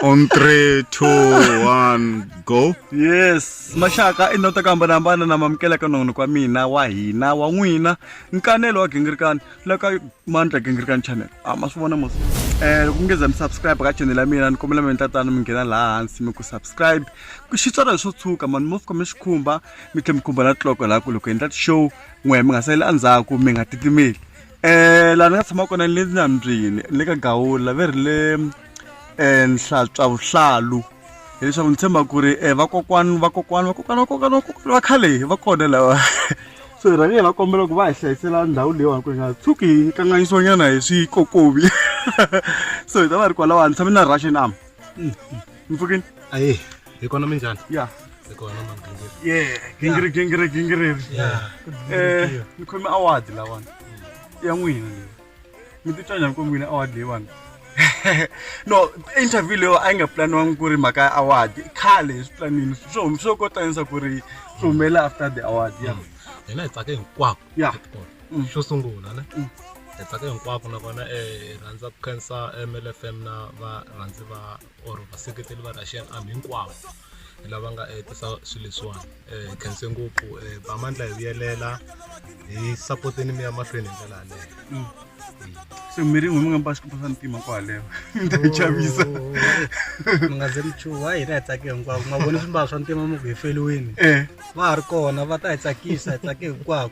On 3, 2, 1, go. Yes, mashaka inota kambana na mamkela kanono kwa mina wa hina wa n'wina Nkanelo wa Gingirikani laka Mandla Gingirikani channel. Masivona mos. Kungeza subscribe ka channel ya mina ni kombela mentatana mi nghena laha hansi mi ku subscribe. Ku xitswara swo tshuka man mo fika mi xikhumba mi tlhe mi khumba na tloko la ku loko endla show n'we mi nga sayeli andzhaku mi nga titimeli. La ni nga tshama kona le Nambyini le ka Gawula Village Hlntswa Vuhlalu leswaku ni tshemba ku ri vakokwani va khale va kona lawa so rani va kombela ku va hi hlayisela ndhawu leyiwani ku nga tshuki kanganyisiwa nyana hi swikokovi so hi ta va ri kwalawa ni tshame na Russian arm mpfukini aye hi kona minjhani ya hi kona gingiri ni khome award lawani ya n'wina mi titwa njhani ku n'wina award leyiwani no interview leyo a yi nga planiwanga ku ri mhaka ya award khale swi planini swo kotanisa ku ri swi humela after the award ya hina hi tsake hinkwako ya xo sungula ne hi tsake hinkwako nakona hi rhandza ku khensa MLFM na varhandzi va or vaseketeli va Russian Army hinkwavo lava nga tisa swilo leswiwani hi khense ngopfu va Mandla hi vuyelela hi support-eni mi ya mahlweni hi ndlela yaleyo so miri n'we mi nga mpasi ku pasa ntima kwaleyo mi ta chavisa mi nga ze mi chuha hina hi tsake hinkwako nga voni swimbalo swa ntima mi ku hi feliwini va ha ri kona va ta hi tsakisa hi tsake hinkwako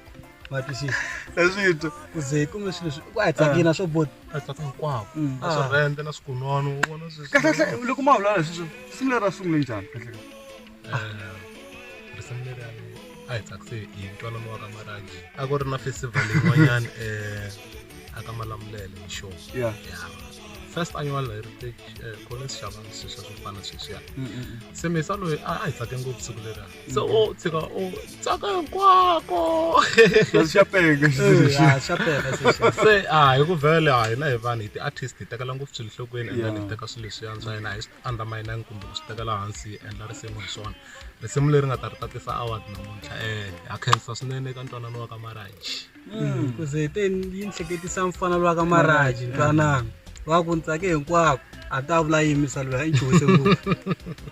ma twisisa leswitwa ku ze hi kume swilo hi tsakina swo boti hi tsake hinkwako na swirhende na swikun'wana u vona kahle loko ma vula leswi sungule ra sungule njhani kahle risimu leri a hi tsakise hi ntwanano wa ka Maraji a ku ri na festival yin'wanyani aka Malamulele show yeah first annual heritage college xavana sweswo swo fana sweswiya se misa loyi a hi tsake ngopfu siku leriya se o tshika o tsaka hinkwako xapeka se hi ku vhele hina hi vanhu hi ti-artist hi tekela ngopfu swilo nhlokweni and hi teka swilo leswiyani swa hina hi swi undermine kumbe ku swi tekela hansi hi endla risimu hi swona risimu leri nga ta ri tatisa award namuntlha ha khensa swinene eka ntwanano wa ka Maraji ku ze yi ni hleketisa mfana lowa ka Maraji ntwanano wa ku ni tsake hinkwako a ta vula yimisa loyi a yi chuhise ngopfu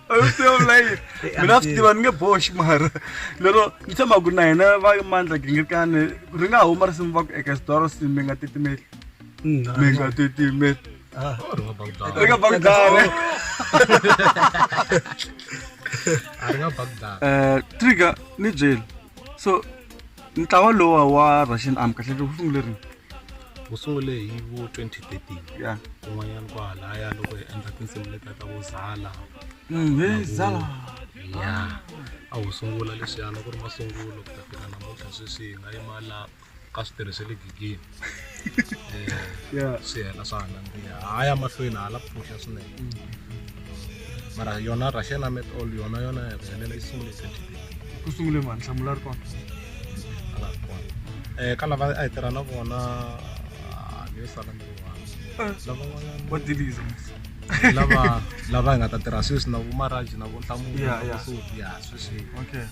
a yi se vula yini mina swi tiva ni nge boxi mara lero ni tshemba ku na hina va Mandla Gingirikani ri nga huma risimu va ku eka xidoro si mi nga titimeli mi nga titimeli ri nga bagdana trigger ni byeli so ntlawa lowa wa Russian Army kahle ku sungule rini wu sungule hi vo 2013 ya kun'wanyana kwahalaya loko hi endla tinsimu leti ta vo Zala Zala ya a wu sungula leswiyani ku ri masungulo ku ta fika namuntlha sweswi hi nga yimala ka switirhiso le Giyani swi hela swa ha nandziha haya mahlweni hala pfuxa swinene mara yona Russian Army all yona hi helela yi sungule hi 2013 ku sungule mani hlamula ri kona ka lava a hi tirha na vona ni sala what did you lava hi nga ta tirha sweswi na vo Maraji na vo Nhlamulo ya sweswi okay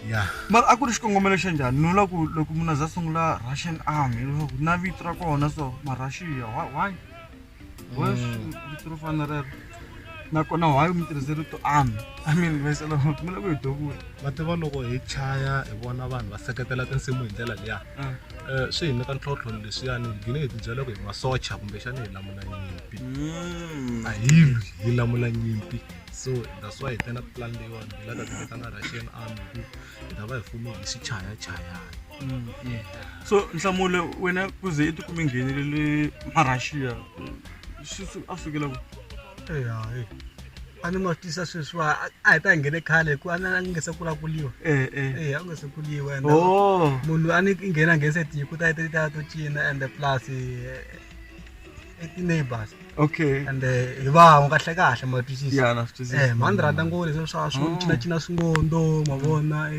ya mara a ku ri xikongomelo xa njhani ni vula ku loko munhu a za sungula Russian Army leswaku na vito ra kona so marashiya why vito ro fana rero nakona why mi tirhise rito army I mean vesela mi loko hi dovula va tiva loko hi chaya hi vona vanhu va seketela tinsimu hi ndlela liya swi hi nyika ntlhontlho leswiyani hi gine hi tibyela ku hi masocha kumbexani hi lamula nyimpi a hi lamula nyimpi so that's why hi tena plan leyiwani hi lava ta tiketa na Russian Army ku hi ta va hi fume hi swichayachayani so Nhlamulo wena ku ze i tikumi nghenelele marashiya a sukela ku a ni ma tisa sweswiwa a hi ta nghene khale ku a nge se kulakuliwa a nge se kuliwa munhu a ni nghena nghenise tiku ta to cina and plus ti-neighbors okay and hi van'we kahle ma twisisa mani rhandza ngopfu leswi swo cinacina swingondo ma vona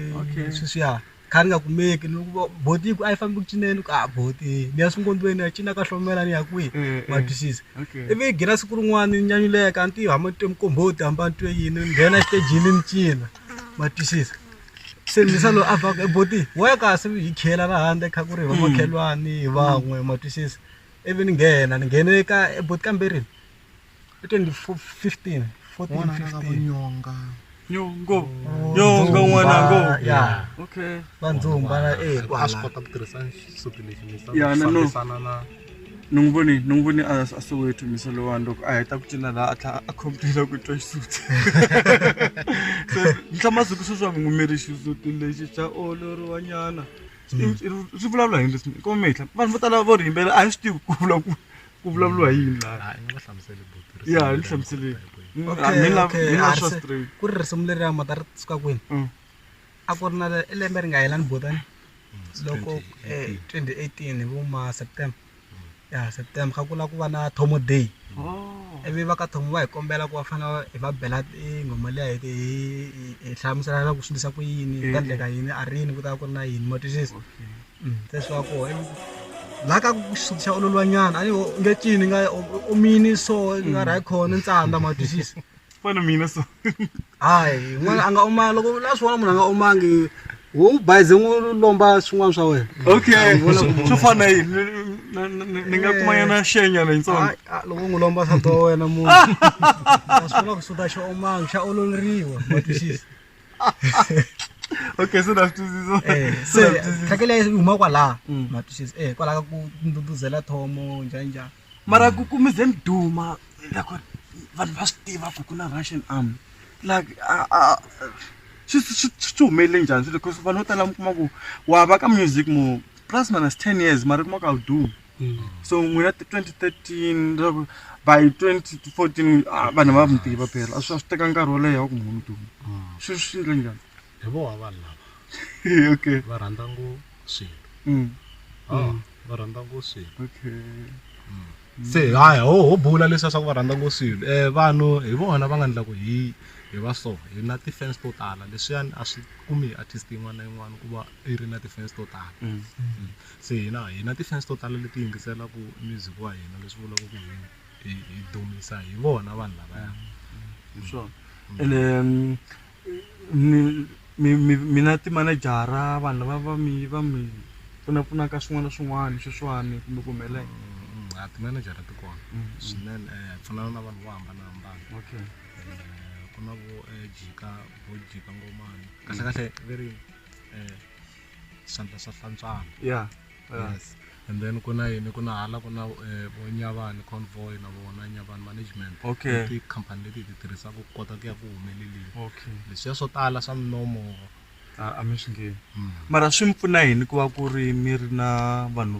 sweswiya khani nga kumeki loko boti a yi fambi ku cineni ku boti ni ya swingondweni ya cina ka hlomela ni ya kwihi ma twisisa ivi hi ghina siku rin'wana ni nyanyuleka a ni tivi hamba ni twe mukomboti hamba ni twe yini ni nghena xitejini ni cina ma twisisa se misa loyi a vhaka boti wa kasi hi khela na handle kha ku ri va makhelwani hi van'we ma twisisa ivi ni nghena eka boti kambe rini 2015 14 15 Nyongo n'wanango. Yeah. Okay. Vandzumba a swi kota ku tirhisa xisuti lexi Ya, no, no. fambisana na Nungvoni a Soweto misolo wa ndoko a heta ku cina la a complete ku twa xisuti. Se nhlamazuku sweswi mi ngumeri xisuti lexi xa oloriwa nyana. Swi vulavula hi leswi ko mehla vanhu vo tala vo rimbela a hi swi tivi ku vulavuriwa hi yini la. i nga hlamuseli botirhisa Ya ni hlamusele. mina swa straight ku ri risimu leri mata ri suka kwini a ku ri na lembe ri nga helani botani loko 2018 hi vuma September ya September ka kula ku va na Thomo Day ivi va ka Thomo va hi kombela ku va fana hi va bela ngoma leya hi hlamusela ku swindisa ku yini ta ndleka yini a rini ku ta ku ri na yini mo twisisa leswi wa ko la ka ku xa ololwanyana ani nge cini nga umini so nga ra khona ntsanda ma twisisa Fana mina so. hayi n'wana a nga uma loko la swona munhu a nga umangi wo bayize n'wi lomba swin'wana swa wena Okay. Swo fana hi ni nga kuma yana xenya na yitsongo. loko n'wi lomba swa to wena munhu a swi vula ku suta xa umangi xa ololeriwa ma twisisa Okay, so that's twisisa. se thakele yi huma kwala ma twisisa kwala ka ku nduduzela Thomo njanja Mara ku kumize mduma like vanhu va swi tiva ku na Russian army like swi humelele njhani swilo because vanhu vo tala mi kuma ku wa va ka music mo plus minus 10 years mara kuma ka u duma so n'wina 2013 by 2014 vanhu va mi tiva phela a swi teka nkarhi wo leha wa ku munhu duma swi le njhani hi vona vanhu lava okay va rhandza ngo swilo va rhandza ngo swilo okay se hayi ho bula leswi swa ku va rhandza ngo swilo vanhu hi vona va nga endla ku hi va so hi na ti-fans to tala leswiyani a swi kumi hi artist yin'wana na yin'wana ku va i ri na ti-fans to tala se hi na ti-fans to tala leti yingiselaku music wa hina leswi vulaka ku hi dumisa hi vona vanhu lavaya sure and mina ti-managera vanhu lava va mi pfuna ka swin'wana na swin'wana sweswiwani kumbe ku humelela ti-manager ti kona swinene pfunana na vanhu vo hambanahambana okay ku na vo jika ngomani kahle kahle very swandla swa Hlntswana yeah yes and then ku na yini ku na hala ku na vo Nyavani Convoy na vona Nyavani management okay ti-company leti ti tirhisaka ku kota ku ya ku humeleleni okay leswiya swo tala swa minomo a mi swi nge mara swi mi pfuna yini ku va ku ri mi ri na vanhu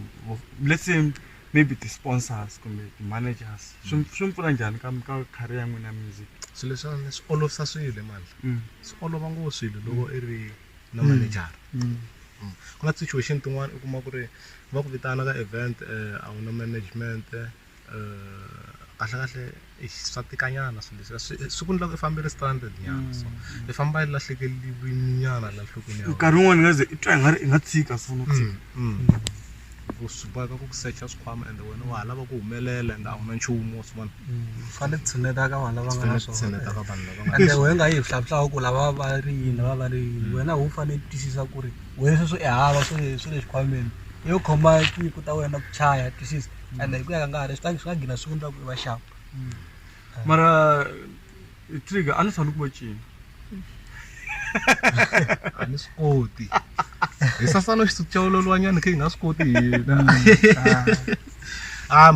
let's say maybe ti-sponsors kumbe ti-managers swi mi pfuna njhani ka career ya n'wina ya music swilo leswiwani swi olovisa swilo mandla swi olova ngopfu swilo loko i ri na manager ku na situation tin'wana u kuma ku ri va ku vitana ka event a wu na management kahle kahle swa tikanyana swilo leswiya swi ku endla ku i fambe ri standard nyana so i famba i lahlekeliwini nyana la nhlokweni ya nkarhi wun'wani nga ze i twa i nga tshika swi funa ku tshika ku swi boheka ku searcha swikhwama and wena wa ha lava ku humelela and a wu na nchumu swin'wana fane tshuneta ka vanhu lava nga na tshuneta ka vanhu lava nga ande we nga yi hlahlawa ku lava va ri yini lava va ri wena hu fane twisisa ku ri wena sweswo i hava swi le xikhwameni yo khoma tiku ta wena ku chaya twisisa ande ku ya ka nkarhi swi nga gina swi endla ku i va xapa mara trigger a ni fane ku va cini a ni swi koti hi sasana xisuti xa ololwanyana khe hi nga swi koti hina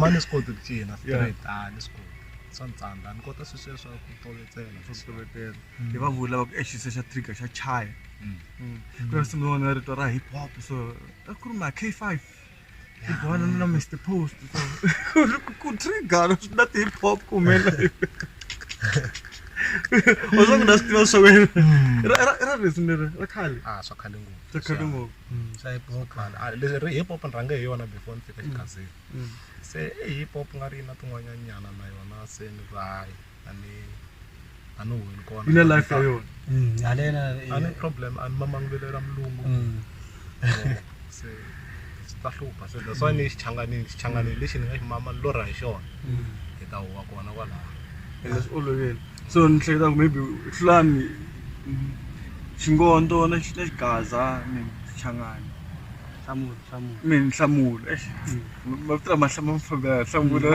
mani swi koti ku cina straight ni swi koti swa ntsandza ni kota sweswiya swa ku tovetela swa switovetela hi va vula va ku exisa xa trigger xa chaya ku na simu rin'wana rito ra hip hop so a ku ri ma K5 hi vona na Mr Post so ku trigger na ti hip hop ku mena o swa ku na swi tiva swa wena ra risimu leri ra khale swa khale ngopfu swa khale ngopfu swa hip hop leswi hip hop ni rhange hi yona before ni fika xikazini se hip hop nga ri na tin'wanyana nyana na yona se ni vayi a ni huweli kona yi na life ya yona a ni problem a ni mamanguvelela mulungu se swi ta hlupha se that's why ni xichangani lexi ni nga xi mama ni lorha hi xona hi ta huwa kona kwalaho leswi oloveli so ni hleketa ku maybe hlulani xingondo na xigaza ni xichangani nhlamulo mavito lama ma fambela nhlamulo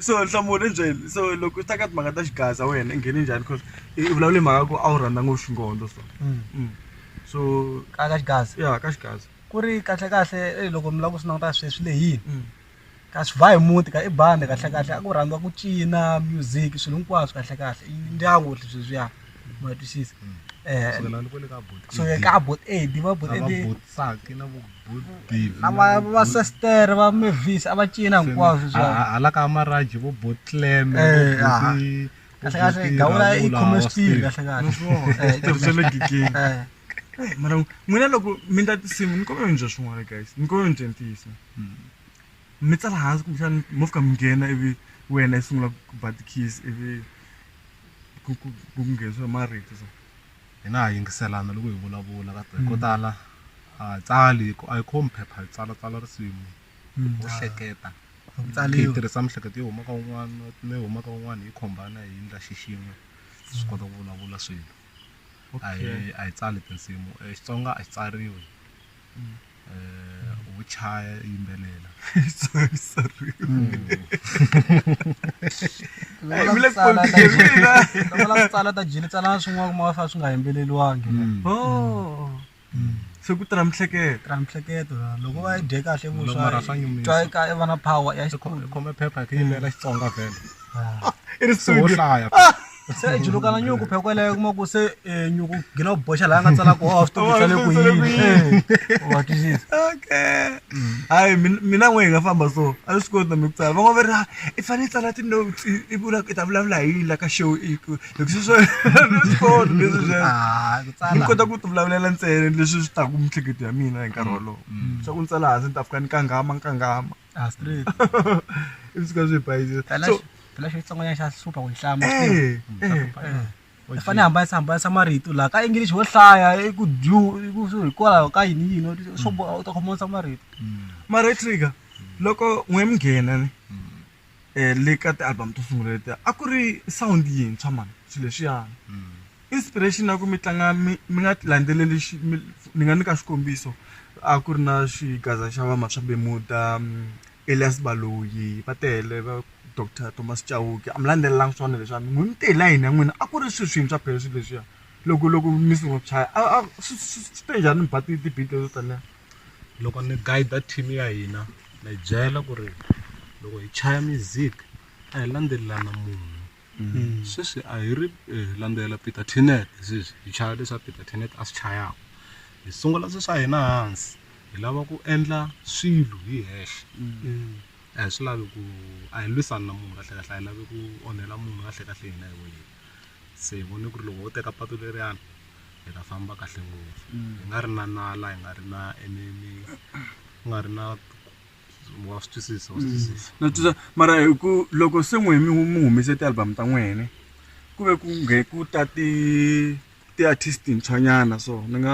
so hlamula nje so loko ta ka timhaka ta xigaza wena ngheni njhani because i vulavule mhaka ku a wu rhandza ngopfu xingondo so ka xigaza ya ka xigaza ku ri kahle loko mi lava ku swi languta sweswi lehini ka swi va hi muti ka i bandi kahle a ku rhandziwa ku cina music swilo hinkwaswo kahle i ndyangu sweswiya ma twisisa so ka bot diva bot saki na bot va sister va Mavis ava cina hinkwaswo hala ka maraji vo bot clam kahle Gawula i commercial kahle tirhisele gigeni mara n'wina loko mi ta tinsimu ni kombela njhe swin'wana guys ni kombela njhe ntiyisa mi tsala hansi kumbexana mo fika mi nghena ivi wena i sungula ku ba ti-keys ivi ku nghenisiwa marito so hina ha yingiselana loko hi vulavula ko tala tsali a yi khomi phepha hi tsala risimu u hleketa hi tirhisa mihleketo yo huma ka un'wana ni huma ka un'wana hi khombana hi endla xixin'we swi kota ku vulavula swilo a hi tsali tinsimu Xitsonga a xi tsariwi u chaya yimbelela tsala ta jini tsala swin'wana kuma fa swi nga yimbeleliwangi se ku tirha mihleketo loko va yi dye kahle vuswa twa ka va na power ya khome phepha hi yimbelela Xitsonga vhele i ri wo hlaya se julukana nyuku phekweleyo kuma ku se nyuku gina ku boxa laha nga tsala ku swi tobisale ku yini wa twisisa okay hayi mina n'we hi nga famba so a swi koti na mi ku tsala van'wana va ri i fanele i tsala ti-notes i vula i ta vulavula hi la ka show loko sweswo swi koti leswi sweswo ni kota ku ti vulavulela ntsena leswi swi taku mihleketo ya mina hi nkarhi wolowo swa ku ni tsala hansi ni ta fika ni kangama straight ivi swi ka swi hi bayisisa phela xitsongonyana xa hlupha ku hlaya i fanele hambanisa marito laha ka English wo hlaya i ku hikwalaho ka yini swo u ta khomanisa marito mara trigger loko n'we mi nghena ni le ka ti-album to sungula letiya a ku ri sound yintshwa mani swilo leswiyani inspiration ya ku mi tlanga mi nga ti landzeleli ni nga nyika xikombiso a ku ri na xigaza xa va Maswabemuta Elias Baloyi va tele va Dr. Thomas Chauke am landzelelanga swona leswiya n'wini te line ya n'wina a ku ri swilo swintshwa phela swilo leswiya loko mi sungula ku chaya swi te njhani mi ba ti-beat leto taniya loko ni guide team ya hina na yi byela ku ri loko hi chaya music a hi landzelelana munhu sweswi a hi ri landzelela Peter Tinet sweswi hi chaya leswa Peter Tinet a swi chayaka hi sungula sweswi a hina hansi hi lava ku endla swilo hi hexe a hi swi lavi ku a hi lwisani na munhu kahle a hi lavi ku onhela munhu kahle hina hi wena se hi vone ku ri loko wo teka patu leriyani hi ta famba kahle ngopfu hi nga ri na nala hi nga ri na enemy ku nga ri na wa swi twisisa na twisisa mara hi ku loko se n'we mi humese ti-album ta n'wene ku ve ku ta ti-artist ntshwanyana so ni nga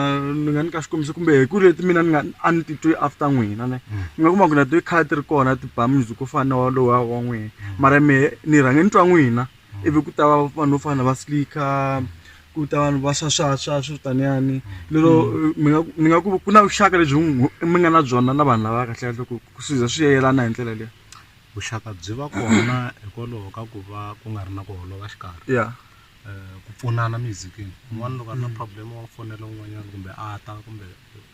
nyika xikombiso kumbe ku leti mina a ni titwe after n'wina ni nga kuma ku na ti khale ti ri kona ti-ba music ku fana na walowa wa n'wina mara ni rhange ni twa n'wina ivi ku ta va vanhu vo fana va Slicker ku ta vanhu va swaswaswa swo taniyani lero ni nga ku na vuxaka lebyi mi nga na byona na vanhu lava kahle ku swi za swi yelana hi ndlela leyi vuxaka byi va kona hikwalaho ka ku va ku nga ri na ku holova xikarhi ku pfunana musicini un'wana loko a ri na problem wa fonela un'wanyana kumbe a ta kumbe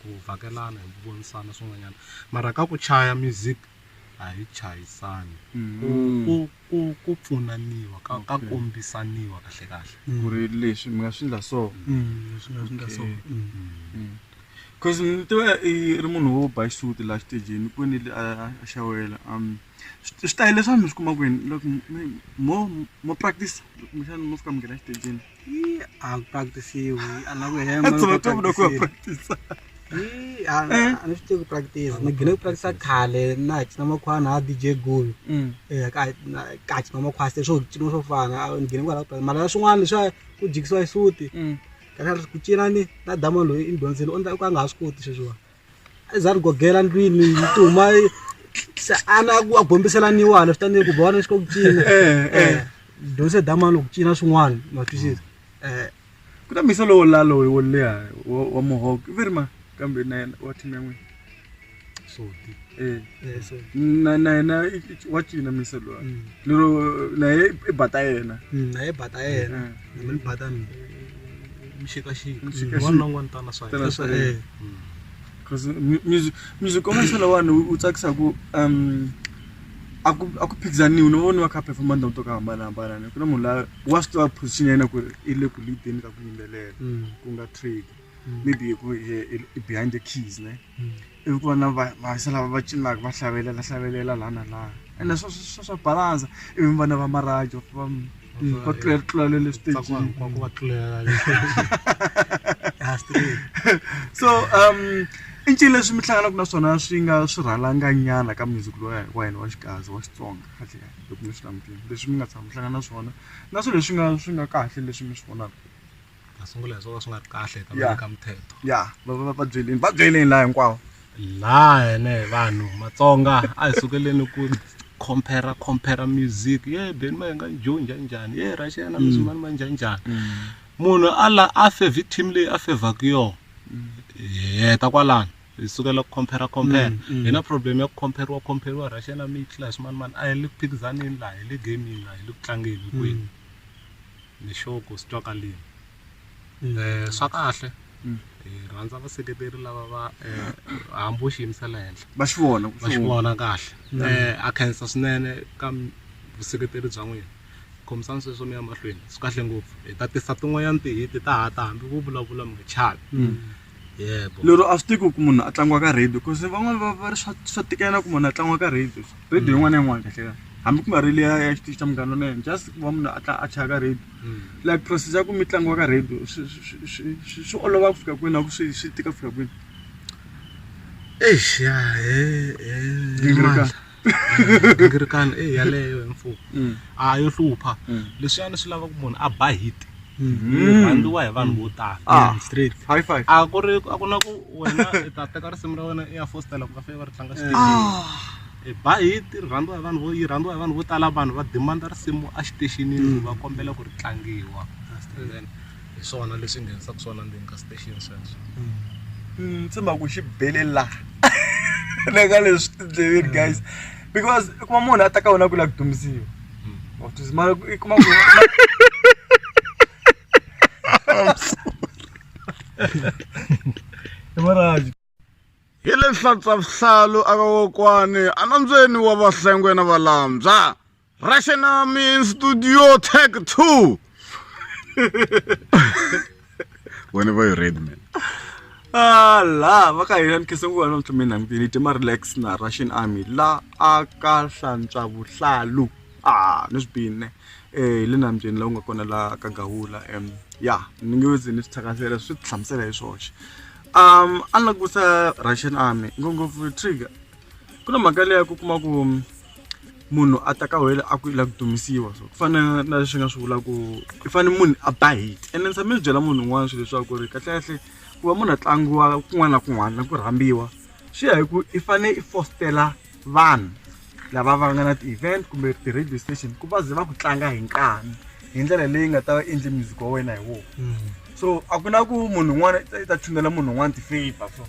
ku vhakelana hi ku vonisana swin'wanyana mara ka ku chaya music a hi chayisani ku pfunaniwa ka kombisaniwa kahle ku ri leswi mi nga swi endla so because ni tiva i ri munhu wo ba xisuti laha xitejini kwini a xawela switayele swa mi swi kuma kwini loko mo practice kumbexana mo fika mi nghena xitejini a ku practisiwi a na ku hemba ku practice a ni swi tivi ku practice ni gine ku practice khale na cina makhwana a DJ Gulu ka cina makhwana swo cina swo fana ni gine kwala ku mara swin'wana leswiya ku jikisiwa xisuti kahle ku cina ni na dama loyi i dyondzile onda ku a nga swi koti sweswiwa a za ri gogela ndlwini tuma ana ku a bombiselaniwa swi tani ku vona xiko ku cina dyondzise dama lo ku cina swin'wana ma twisisa ku na misa lowo lalo wo leha wa muhoko very ma kambe na wa team ya n'wina Soti. so na wa cina miselo lero na e bata yena na e bata yena na bata mshika wanongo ntana swa because music commercial one utsakisa ku aku phikizani unovona ka performance ndo ka hambana ne kuna munhu wa swa position yena ku ile ku lead ka ku yimbelela ku nga trade maybe ku behind the keys ne ikona va sala va cinaka va hlavelela lana la and so balance even vana va maradio va clear le stage kwa ku va clear so incile leswi mi hlangana ku na swona swi nga swirhalanga nyana ka music loya wa yena wa xikazi wa Xitsonga kahle loko mi swi langutile leswi mi nga tshama hlangana na swona na swilo leswi nga kahle leswi mi swi vonaka sungula hi swona swi nga kahle ka mthetho va byeleni la hinkwavo la ene vanhu Matsonga a hi sukeleni ku compare music beni ma nga jonja njhani rashena mzimani ma njhani munhu ala a favor team leyi a favor ku yo ta kwalana hi sukela ku compare hina problem ya ku compare rashena mi class man a hi le phikizaneni la hi le gaming la hi le ku tlangeni kwini ni shoko sitwakalini swa kahle rhandza vaseketeri lava va hambo xiyimsela henhla va xi vona kahle a khensa swinene ka vuseketeri bya n'wina khomisani sweswo mi ya mahlweni swi kahle ngopfu hi ta tisa tin'wanyana tihiti ta hata hambi vo vulavula mi nga chavi lero a swi tiki ku munhu a tlangiwa ka radio because van'wana va ri swa tikela ku munhu a tlangiwa ka radio yin'wana na yin'wana kahle hambi ku nga ri leya ya xitichi xa Munghana Lonene just ku va munhu a chaya ka radio like process ya ku mi tlangiwa ka radio swi olova ku fika kwini na ku swi tika ku fika kwini Gingirikani yaleyo mfumo a yo hlupha leswiyani swi lava ku munhu a ba hit rhandziwa hi vanhu vo tala straight high five a ku na ku wena i ta teka risimu ra wena i ya fostela ku nga fika va ri tlanga stage ba hit rhandziwa hi vanhu vo tala vanhu va demanda risimu a xitexinini va kombela ku ri tlangiwa then hi swona leswi nghenisaka swona ndzeni ka station sweswo tshemba ku xi belela neka leswi tindleveni guys because kuma munhu a ta ka wena ku la ku dumisiwa mara kuma ku maraji hi le Hlntswa Vuhlalu aka kokwani anambyeni wa vahlengwe na valambya Rashenami studio take 2 whenever you're ready man la va ka hina ni khensa nguvana mtlho mina ngini tema relax na Russian Army la aka Hlntswa Vuhlalu ni swibine le nambyeni la u nga kona la ka Gawula ni nge wezi ni swithakasela swi hlamusela hi swoxe a ni kusa Russian Army ngopfu trigger ku na mhaka leya ku kuma ku munhu a ta ka wena a ku ila ku dumisiwa so ku fana na leswi nga swi vula ku i fane munhu a ba hit and then sami byela munhu un'wana swilo leswaku ri kahle ku va munhu a tlangiwa kun'wana na kun'wana na ku rhambiwa swi ya hi ku i fane i fostela vanhu lava va nga na ti-event kumbe ti-radio station ku va ze va ku tlanga hi nkani hi ndlela leyi nga ta endli music wa wena hi wona so a ku na ku munhu un'wana i ta chunela munhu un'wana ti-favor so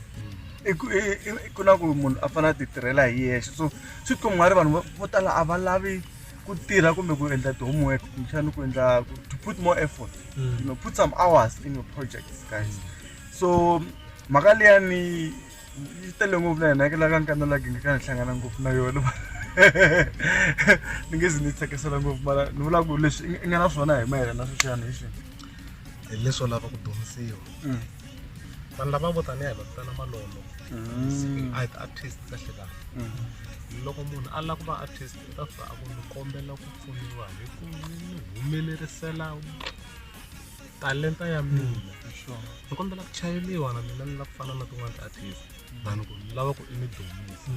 ku na ku munhu a fanele a ti tirhela hi yexe so swi ku nga ri vanhu vo tala a va lavi ku tirha kumbe ku endla ti-homework kumbexani ku endla to put more effort you know put some hours in your projects guys so mhaka liyani yi tele ngopfu na hina ke la ka Nkanelo Gingirikani ni hlangana ngopfu na yona ni nge zi ni tsakisela ngopfu mara ni vula ku leswi i nga na swona hi mayelana na sweswiyani hi swini hi leswo lava ku dumisiwa vanhu lava vo taniya hi va vitana malolo a hi ti-artist kahle kahle loko munhu a lava ku va artist u ta fika a ku ni kombela ku pfuniwa hi ku ni humelerisela talenta ya mina ni kombela ku chayeliwa na mina ni lava ku fana na tin'wana ti-artist vanhu ku ni lava ku i ni dumisa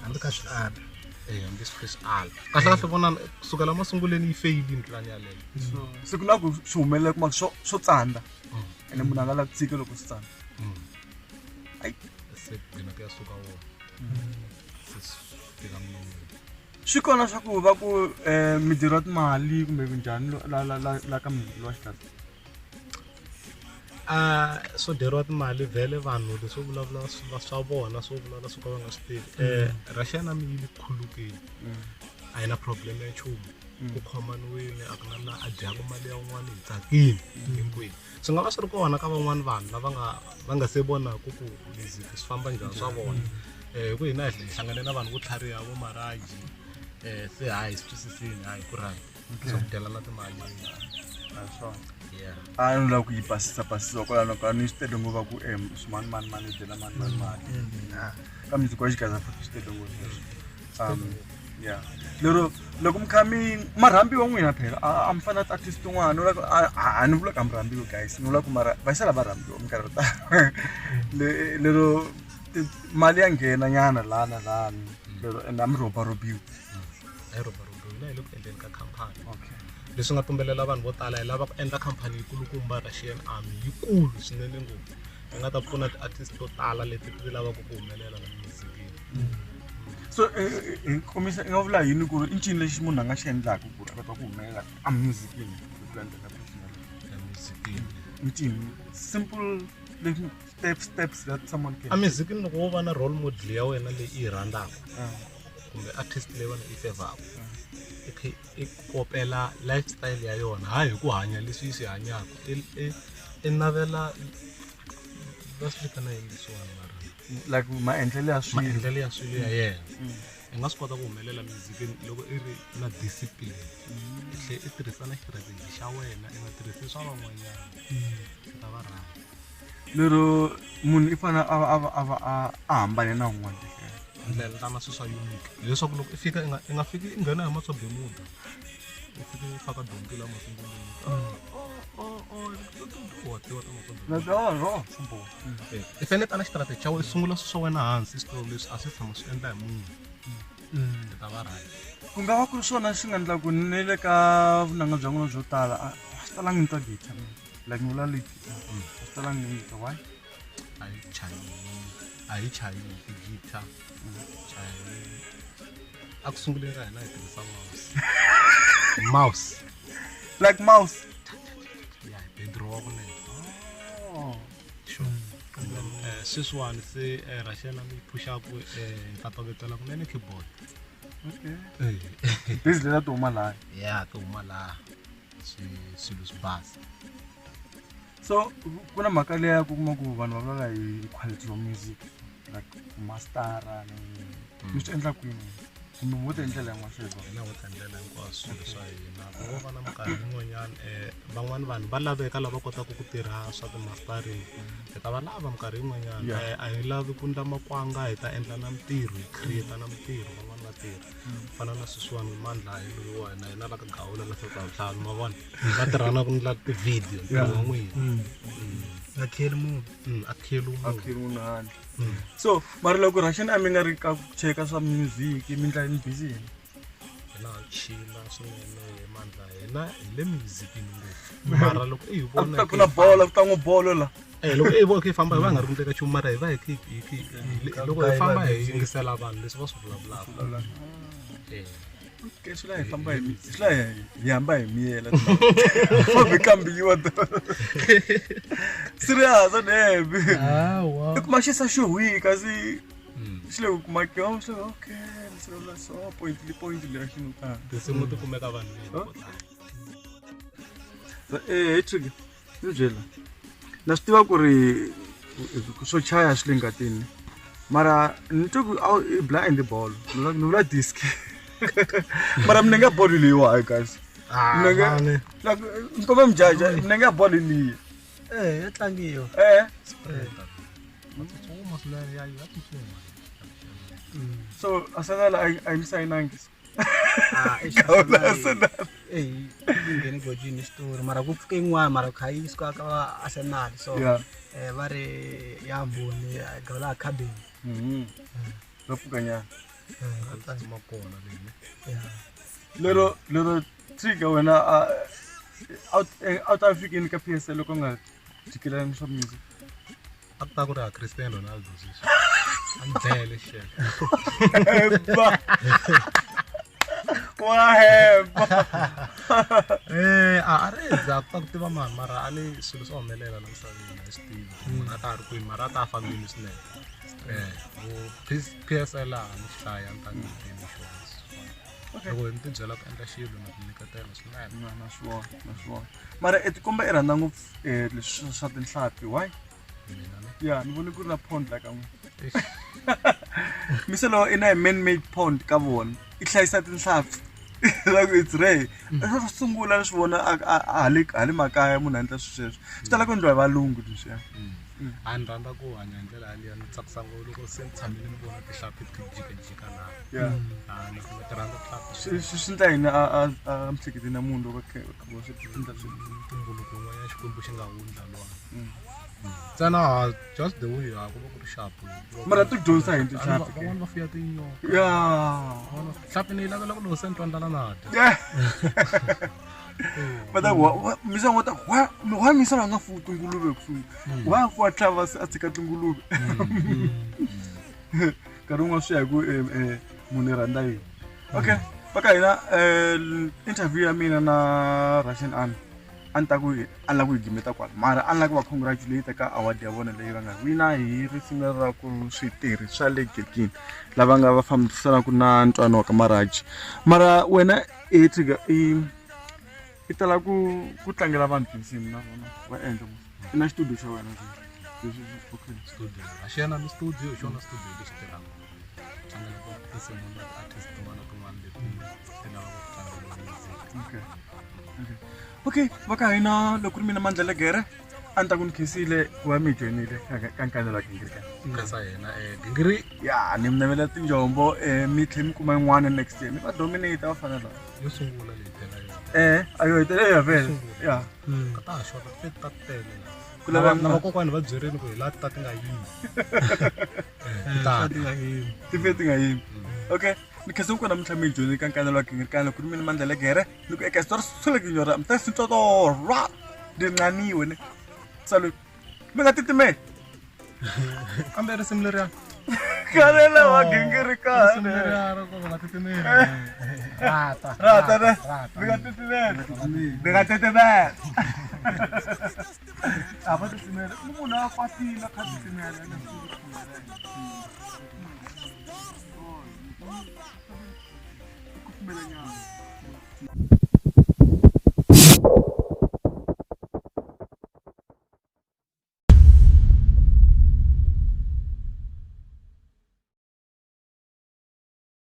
hambi ka swi ala hambi swi swi ala kahle vona kusukela masunguleni yi feyilini plan yaleyo so ku na ku swi humelela kuma swo tsandza ene munhu a nga la ku tshika loko swi tsandza ai se gcina ku ya suka wona swi kona swa ku va ku mitirho timali kumbe njhani la ka munhu wa xikati so deriwa timali vhele vanhu leswo vulavula swa vona swo vulavula swo ka va nga swi tivi Russia na mi yi khulukile a yi na problem ya nchumu ku khomaniwile a ku na a dyaka mali ya un'wana hi tsakile hinkwenu swi nga va swi ri kona ka van'wana vanhu lava nga se vona ku music swi famba njhani swa vona ku hina hi hlangane na vanhu vo tlhariha vo maraji se hayi swi twisisini hayi ku right so ku dyela na timali a ni lava ku yi basisa kwalano ka ni swi tele ngopfu ku mani dyela mani ka music wa xigaza futhi swi tele ngopfu lero loko mi kha marhambi wa n'wina phela a mi fana artist un'wana a ni vula ka mi rhambiwa guys ni vula ku mara va xala va rhambiwa minkarhi yo tala lero mali ya nghena nyana lana lero and a mi robarobiwa na hi le ku endleni ka khampani leswi nga tumbelela vanhu vo tala hi lava ku endla khampani yikulukumba Russian Army yikulu swinene ngopfu yi nga ta pfuna ti-artist to tala leti ti lavaka ku humelela la muzikini so komisa nga vula yini ku ri i ncini lexi munhu a nga xi endlaka ku ri a kota ku humelela a muzikini ku endla ka professional muzikini ncini simple steps that someone can muzikini loko wo va na role model ya wena leyi i yi rhandzaka kumbe artist leyi wena i fevaka i kopela lifestyle ya yona hayi hi ku hanya leswi yi swi hanyaka i navela va swi vitana hi leswiwani mara like maendlelo ya swilo ya yena i nga swi kota ku humelela muzikini loko i ri na discipline i tlhe i tirhisa na strategy xa wena i nga tirhisi swa van'wanyana ta va rhandza lero munhu i fana a hambane na un'wana ndlela ta na swilo swa unique leswaku loko i fika i nga fiki i nghena hi matsobe muda i fika i faka donki la masungulweni i fanele ta na strategy xa wena i sungula swilo swa wena hansi switolo leswi a swi tshama swi endla hi munhu ta va rhandza ku nga va ku ri swona swi nga endla ku ni le ka vunanga bya n'wina byo tala a swi talangi ni twa guitar like ni vula leyi swi talangi ni twa why a yi chayi ti-guitar a ku sunguleni ka hina hi tirhisa mouse like mouse ya hi bedrowa kunene sure sweswiwani se Russian mi pushaku hi ta tovetela kunene keyboard busy leta ti huma laha ya ti huma laha swilo swi basa so ku na mhaka leya ku kuma ku vanhu va vulavula hi quality of music like mastara ni swi endla kwini kumbe mo ti endlela yin'wana sweswo hina wo ti endlela hinkwaswo swilo swa hina vo va na minkarhi yin'wanyana van'wani vanhu va laveka lava kotaka ku tirha swa ti-mastering hi ta va lava minkarhi yin'wanyana a hi lavi ku ndla makwanga hi ta endla na mintirho hi create na mintirho van'wani va tirha fana na sweswiwani Mandla hi loyi wa hina hi na la ka Gawula na Hlntswa Vuhlalu ma vona va tirhana ku ndla ti-video ntirho wa n'wina akhelu munhu so mara loko Russian Army nga ri ka ku cheka swa music mi ndla ni busy hina chila swinene hi Mandla hina hi le muzikini ngopfu mara loko i hi vona ku na bolo ku tlanga bolo la loko i vona hi famba hi va nga ri ku teka nchumu mara hi va hi loko hi famba hi yingisela vanhu leswi va swi vulavulaka okay swi la hi famba hi hamba hi miyela for kambiwa serious i kuma xisa xo hwi kasi xi le ku kuma ke okay so point leyi xinu tinsimu ti kumeka vanhu hi trick ni byela na swi tiva ku ri swo chaya swi le ngatini mara ni twa ku blind ball ni vula disc mara mina nga bolo leyiwa guys nkobe mjaja mina nga bolo leyi ya tlangiwa so asanala I'm saying ngeni gojini story mara ku pfuke yin'wana mara kha yi suka ka va Arsenal so va ri ya mboni Gawula Village va pfukanyana ma kona lero trick wena out African ka PSL loko nga jikelani swa music a ku ta ku ri a Cristiano Ronaldo sweswi a ndlele shit Wahemba. A ri za ku tiva mani mara a ni swilo swo humelela la misaveni a swi tivi munhu a ta ha ri kwini mara a ta fambile swinene PSL a ni hlaya ni ta ni insurance loko ni ti byela ku endla xilo na ku nyiketela swinene na swona mara etikomba i rhandza ngopfu leswi swa tinhlampfi why ya ni vone ku ri na pond la ka n'we miselo i na man made pond ka vona i hlayisa tinhlampfi like it's rare swo sungula leswi vona hale makaya munhu a endla sweswo swi tala ku endliwa hi valungu leswiya a ni rhandza ku hanya hi ndlela yaliya ni tsakisa ngopfu loko se ni tshamile ni vona tihlampfi ti jikajika laha ni kuma ti rhandza tihlampfi swi endla yini a miehleketweni ya munhu loko swi endla tumbuluko n'wanyana xikwembu xi nga hundla lwana ntsena just the way ku va ku ri sharp mara ti dyondzisa hi tihlampfi van'wana va fuya tinyoka ya hlampfi ni yi lavela ku loko se ni twa ndlala na dya but misa ngota wa misa va nga fuwi tinguluve kusuhi wa fuwa tlhava a tshika tinguluve nkarhi wun'wana swi ya hi ku munhu i rhandza yini okay vaka hina interview ya mina na Russian Army a ni ta ku a ni lava ku yi gimeta kwala mara a ni lava ku va congratulate ka award ya vona leyi va nga wina hi risimu ra ku switirhi swa le Giyani lava nga va fambisanaka na ntwano wa ka Maraji mara wena i tala ku tlangela vanhu tinsimu na vona wa endla i na xitudio xa wena studio a xi na studio xona studio lexi tirhaka tlangela ku tinsimu na artist tin'wana tin'wana leti ti lavaka ku tlangela music okay vaka hina loko ri mina Mandla Gingirikani a ni ta ku ni khisile ku va mi joinile ka Nkanelo wa Gingirikani kasa yena Gingiri ya ni mi navela tinjombo mi tlhe mi kuma yin'wana next year mi va dominate va fanela yo sungula leyi tela ayo hitele ya vele ya ka ta xota ti ta tele ku lava na vakokwani va byerini ku hi la ta ti nga yimi ti feti nga yimi okay ni khensa ku na mi tlhe mi joinile ka Nkanelo wa Gingirikani loko ri mina Mandla Gingirikani ni ku eka story swilekinyora mi ta sintotorwa ndinganiwe ne salut mi nga titimeli kambe risimu leriya Nkanelo wa Gingirikani rata ne mi nga titimeli a va titimela munhu a kwatile kha titimela ku pfumela nyana